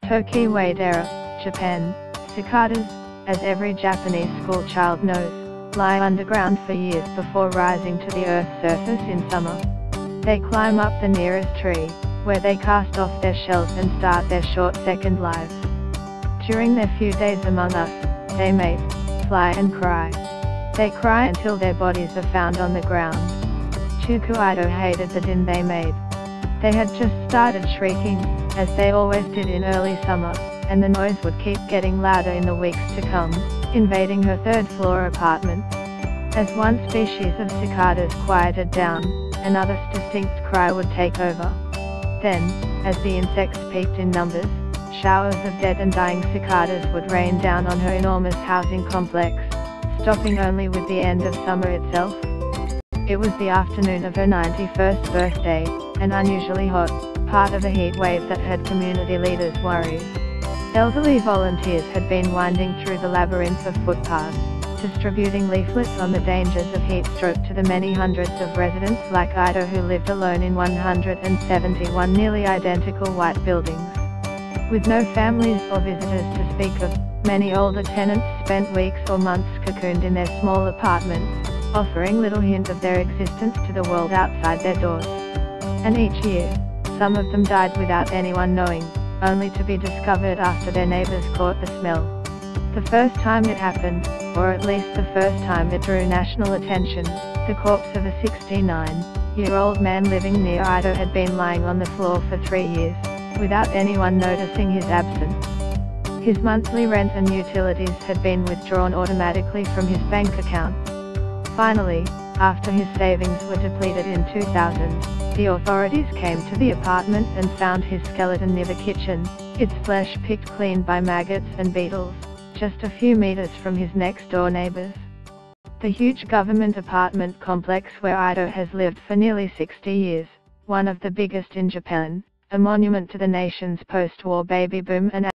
Tokiwadera, Japan. Cicadas, as every Japanese schoolchild knows, lie underground for years before rising to the Earth's surface in summer. They climb up the nearest tree, where they cast off their shells and start their short second lives. During their few days among us, they mate, fly and cry. They cry until their bodies are found on the ground. Chukuido hated the din they made. They had just started shrieking, as they always did in early summer, and the noise would keep getting louder in the weeks to come, invading her third-floor apartment. As one species of cicadas quieted down, another distinct cry would take over. Then, as the insects peaked in numbers, showers of dead and dying cicadas would rain down on her enormous housing complex, stopping only with the end of summer itself. It was the afternoon of her 91st birthday, an unusually hot, part of a heat wave that had community leaders worried. Elderly volunteers had been winding through the labyrinth of footpaths, distributing leaflets on the dangers of heat stroke to the many hundreds of residents like Ido who lived alone in 171 nearly identical white buildings. With no families or visitors to speak of, many older tenants spent weeks or months cocooned in their small apartments, offering little hint of their existence to the world outside their doors. And each year, some of them died without anyone knowing, only to be discovered after their neighbors caught the smell. The first time it happened, or at least the first time it drew national attention, the corpse of a 69-year-old man living near Ido had been lying on the floor for 3 years, without anyone noticing his absence. His monthly rent and utilities had been withdrawn automatically from his bank account. Finally, after his savings were depleted in 2000, the authorities came to the apartment and found his skeleton near the kitchen, its flesh picked clean by maggots and beetles, just a few meters from his next-door neighbors. The huge government apartment complex where Ido has lived for nearly 60 years, one of the biggest in Japan, a monument to the nation's post-war baby boom and